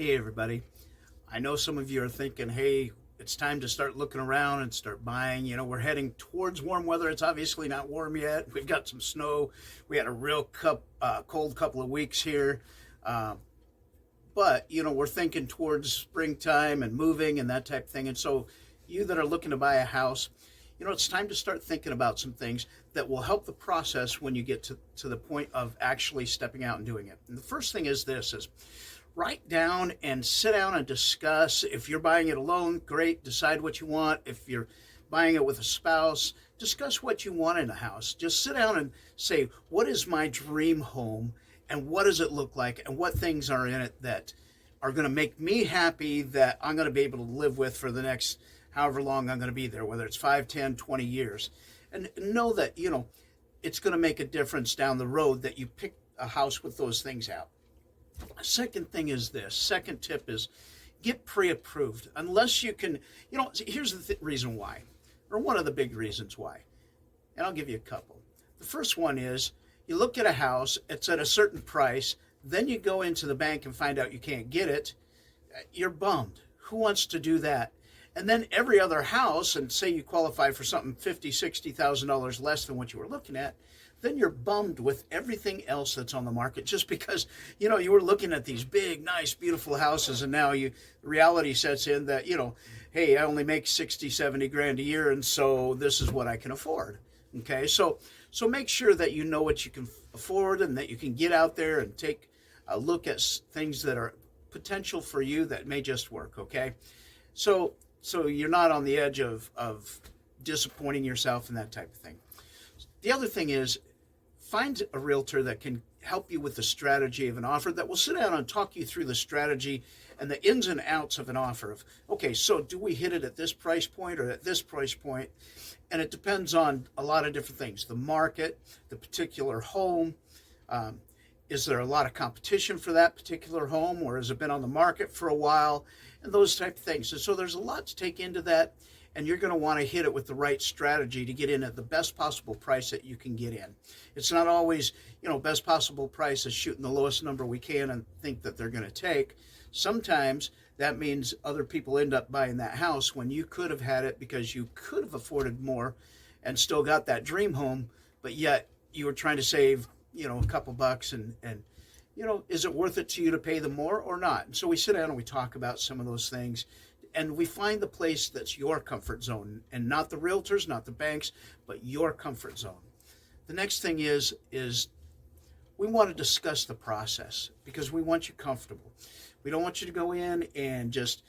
Hey, everybody. I know some of you are thinking, hey, it's time to start looking around and start buying. We're heading towards warm weather. It's obviously not warm yet. We've got some snow. We had a real cold couple of weeks here. Uh, but we're thinking towards springtime and moving and that type of thing. And so, you that are looking to buy a house, it's time to start thinking about some things that will help the process when you get to the point of actually stepping out and doing it. And the first thing is this is write down and sit down and discuss. If you're buying it alone, great, decide what you want. If you're buying it with a spouse, discuss what you want in a house. Just sit down and say, what is my dream home and what does it look like and what things are in it that are going to make me happy, that I'm going to be able to live with for the next however long I'm going to be there, whether it's 5, 10, 20 years. And know that, it's going to make a difference down the road that you pick a house with those things out. Second thing is this. Second tip is get pre-approved. Unless you can, here's the reason why, or one of the big reasons why. And I'll give you a couple. The first one is you look at a house, it's at a certain price, then you go into the bank and find out you can't get it. You're bummed. Who wants to do that? And then every other house, and say you qualify for something $50,000, $60,000 less than what you were looking at, then you're bummed with everything else that's on the market just because, you were looking at these big, nice, beautiful houses, and now reality sets in that, hey, I only make 60, 70 grand a year, and so this is what I can afford. Okay, so make sure that you know what you can afford and that you can get out there and take a look at things that are potential for you that may just work. Okay, so you're not on the edge of disappointing yourself and that type of thing. The other thing is find a realtor that can help you with the strategy of an offer, that will sit down and talk you through the strategy and the ins and outs of an offer of, okay, so do we hit it at this price point or at this price point? And it depends on a lot of different things. The market, the particular home. Is there a lot of competition for that particular home, or has it been on the market for a while? And those type of things. And so there's a lot to take into that, and you're going to want to hit it with the right strategy to get in at the best possible price that you can get in. It's not always, best possible price is shooting the lowest number we can and think that they're going to take. Sometimes that means other people end up buying that house when you could have had it because you could have afforded more and still got that dream home, but yet you were trying to save, a couple bucks and is it worth it to you to pay them more or not? And so we sit down and we talk about some of those things, and we find the place that's your comfort zone, and not the realtors, not the banks, but your comfort zone. The next thing is we want to discuss the process because we want you comfortable. We don't want you to go in and just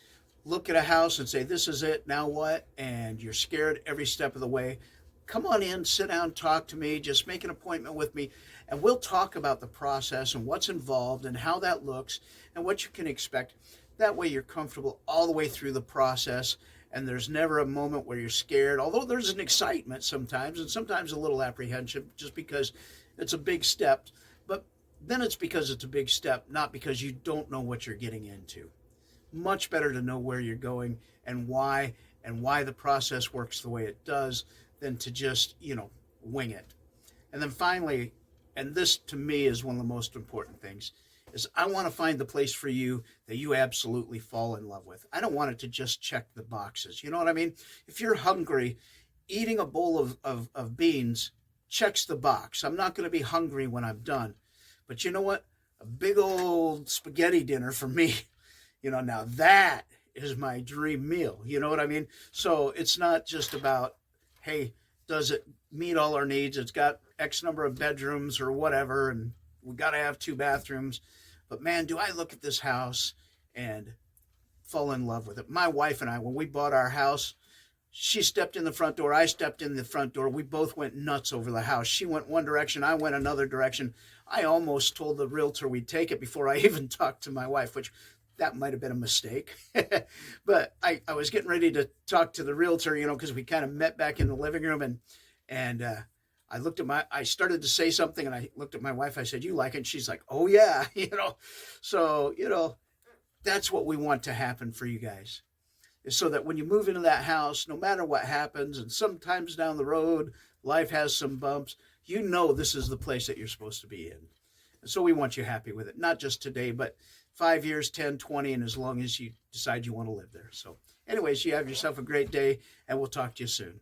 look at a house and say, this is it, now what? And you're scared every step of the way. Come on in, sit down, talk to me, just make an appointment with me, and we'll talk about the process and what's involved and how that looks and what you can expect. That way you're comfortable all the way through the process, and there's never a moment where you're scared, although there's an excitement sometimes, and sometimes a little apprehension just because it's a big step. But then it's because it's a big step, not because you don't know what you're getting into. Much better to know where you're going and why the process works the way it does than to just, wing it. And then finally, and this to me is one of the most important things, is I want to find the place for you that you absolutely fall in love with. I don't want it to just check the boxes. You know what I mean? If you're hungry, eating a bowl of beans checks the box. I'm not going to be hungry when I'm done. But you know what? A big old spaghetti dinner for me, now that is my dream meal. You know what I mean? So it's not just about, hey, does it meet all our needs? It's got X number of bedrooms or whatever, and we got to have 2 bathrooms. But man, do I look at this house and fall in love with it. My wife and I, when we bought our house, she stepped in the front door, I stepped in the front door. We both went nuts over the house. She went one direction, I went another direction. I almost told the realtor we'd take it before I even talked to my wife, which that might have been a mistake. But I was getting ready to talk to the realtor, because we kind of met back in the living room, and I started to say something, and I looked at my wife. I said, you like it? And she's like, oh yeah. So, that's what we want to happen for you guys, is so that when you move into that house, no matter what happens, and sometimes down the road, life has some bumps, this is the place that you're supposed to be in. And so we want you happy with it, not just today, but 5 years, 10, 20, and as long as you decide you want to live there. So anyways, you have yourself a great day, and we'll talk to you soon.